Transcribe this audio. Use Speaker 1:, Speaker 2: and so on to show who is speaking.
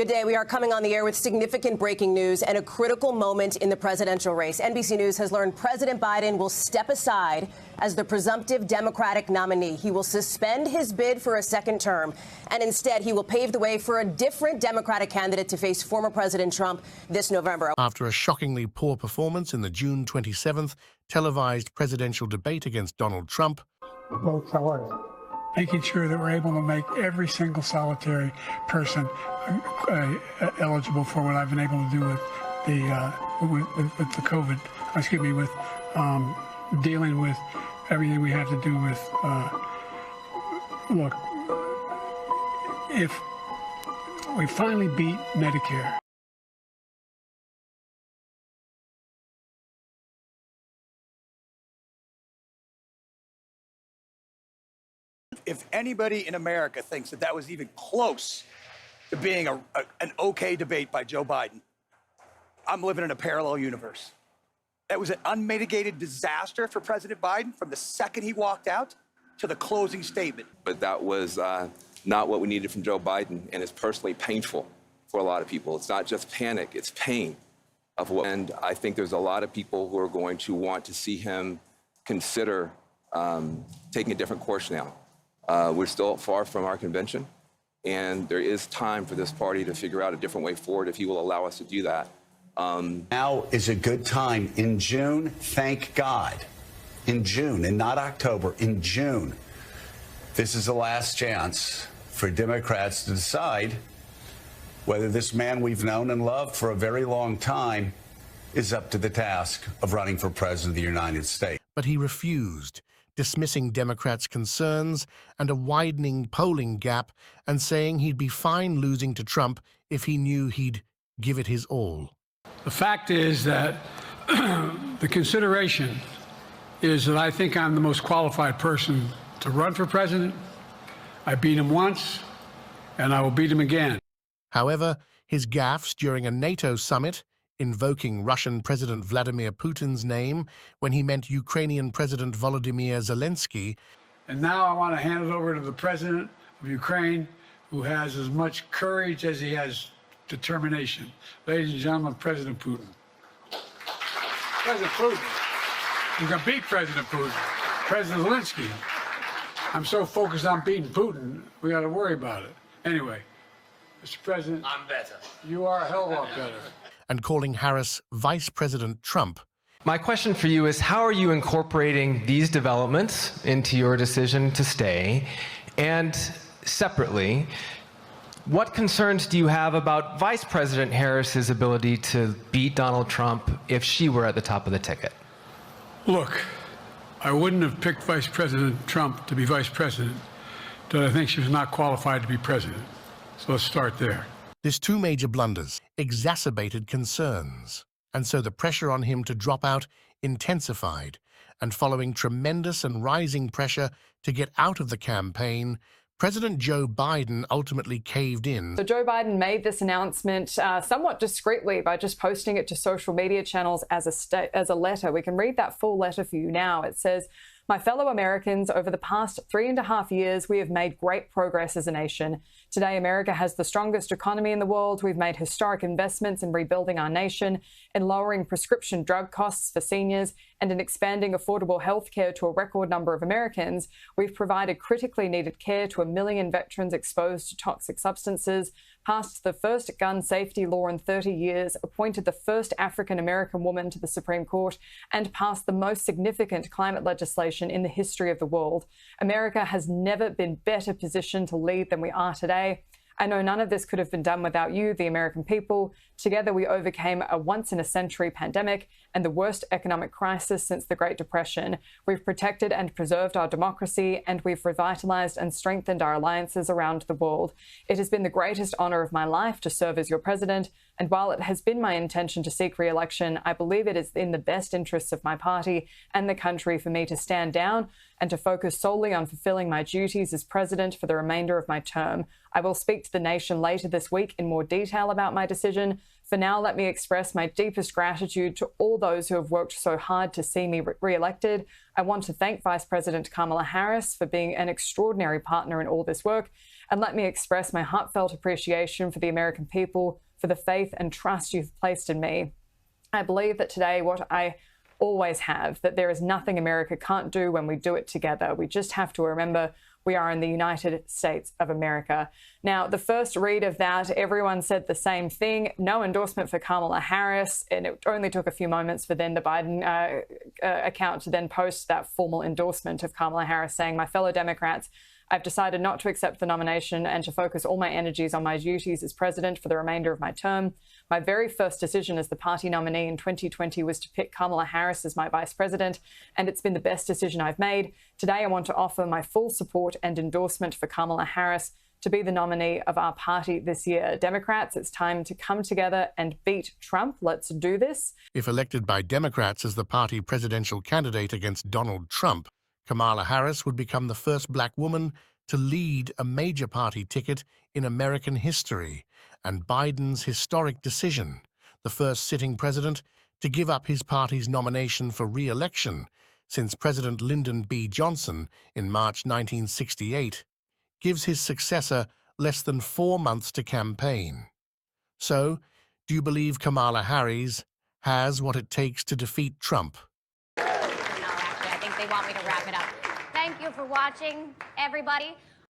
Speaker 1: Good day. We are coming on the air with significant breaking news and a critical moment in the presidential race. NBC News has learned President Biden will step aside as the presumptive Democratic nominee. He will suspend his bid for a second term, and instead he will pave the way for a different Democratic candidate to face former President Trump this November.
Speaker 2: After a shockingly poor performance in the June 27th televised presidential debate against Donald Trump,
Speaker 3: making sure that we're able to make every single solitary person eligible for what I've been able to do with the COVID, with dealing with everything we have to do with, look, if we finally beat Medicare,
Speaker 4: if anybody in America thinks that that was even close to being an okay debate by Joe Biden, I'm living in a parallel universe. That was an unmitigated disaster for President Biden from the second he walked out to the closing statement.
Speaker 5: But that was not what we needed from Joe Biden, and it's personally painful for a lot of people. It's not just panic, it's pain. And I think there's a lot of people who are going to want to see him consider taking a different course now. We're still far from our convention, and there is time for this party to figure out a different way forward if he will allow us to do that.
Speaker 6: Now is a good time. In June, thank God, in June, and not October, in June, this is the last chance for Democrats to decide whether this man we've known and loved for a very long time is up to the task of running for president of the United States.
Speaker 2: but he refused, dismissing Democrats' concerns and a widening polling gap and saying he'd be fine losing to Trump if he knew he'd give it his all.
Speaker 3: the fact is that the consideration is that I think I'm the most qualified person to run for president. I beat him once, and I will beat him again.
Speaker 2: However, his gaffes during a NATO summit, invoking Russian President Vladimir Putin's name when he meant Ukrainian President Volodymyr Zelensky.
Speaker 3: And now I want to hand it over to the president of Ukraine, who has as much courage as he has determination. Ladies and gentlemen, President Putin. President Putin. He's going to beat President Putin. President Zelensky. I'm so focused on beating Putin, we got to worry about it. Anyway, Mr. President.
Speaker 7: I'm better.
Speaker 3: You are a hell of a lot better.
Speaker 2: And calling Harris Vice President Trump.
Speaker 7: My question for you is, how are you incorporating these developments into your decision to stay? And separately, what concerns do you have about Vice President Harris's ability to beat Donald Trump if she were at the top of the ticket?
Speaker 3: Look, I wouldn't have picked Vice President Trump to be vice president, but I think she was not qualified to be president. So let's start there.
Speaker 2: His two major blunders exacerbated concerns, and so the pressure on him to drop out intensified, and following tremendous and rising pressure to get out of the campaign, President Joe Biden ultimately caved in.
Speaker 8: So Joe Biden made this announcement somewhat discreetly by just posting it to social media channels as a letter. We can read that full letter for you now. It says, "My fellow Americans, over the past 3.5 years, we have made great progress as a nation. Today, America has the strongest economy in the world. We've made historic investments in rebuilding our nation, in lowering prescription drug costs for seniors, and in expanding affordable health care to a record number of Americans. We've provided critically needed care to 1 million veterans exposed to toxic substances, passed the first gun safety law in 30 years, appointed the first African-American woman to the Supreme Court, and passed the most significant climate legislation in the history of the world. America has never been better positioned to lead than we are today. I know none of this could have been done without you, the American people. Together, we overcame a once-in-a-century pandemic and the worst economic crisis since the Great Depression. We've protected and preserved our democracy, and we've revitalized and strengthened our alliances around the world. It has been the greatest honor of my life to serve as your president, and while it has been my intention to seek re-election, I believe it is in the best interests of my party and the country for me to stand down and to focus solely on fulfilling my duties as president for the remainder of my term. I will speak to the nation later this week in more detail about my decision. For now, let me express my deepest gratitude to all those who have worked so hard to see me re-elected. I want to thank Vice President Kamala Harris for being an extraordinary partner in all this work. and let me express my heartfelt appreciation for the American people, for the faith and trust you've placed in me. I believe that today what I always have, that there is nothing America can't do when we do it together. We just have to remember we are in the United States of America. Now, the first read of that, everyone said the same thing. No endorsement for Kamala Harris. And it only took a few moments for then the Biden account to then post that formal endorsement of Kamala Harris saying, my fellow Democrats, I've decided not to accept the nomination and to focus all my energies on my duties as president for the remainder of my term. My very first decision as the party nominee in 2020 was to pick Kamala Harris as my vice president, and it's been the best decision I've made. Today, I want to offer my full support and endorsement for Kamala Harris to be the nominee of our party this year. Democrats, it's time to come together and beat Trump. Let's do this.
Speaker 2: If elected by Democrats as the party presidential candidate against Donald Trump, Kamala Harris would become the first black woman to lead a major party ticket in American history, and Biden's historic decision, the first sitting president to give up his party's nomination for re-election since President Lyndon B. Johnson in March 1968, gives his successor less than 4 months to campaign. So, do you believe Kamala Harris has what it takes to defeat Trump?
Speaker 9: I think they want me to wrap it up. Thank you for watching, everybody.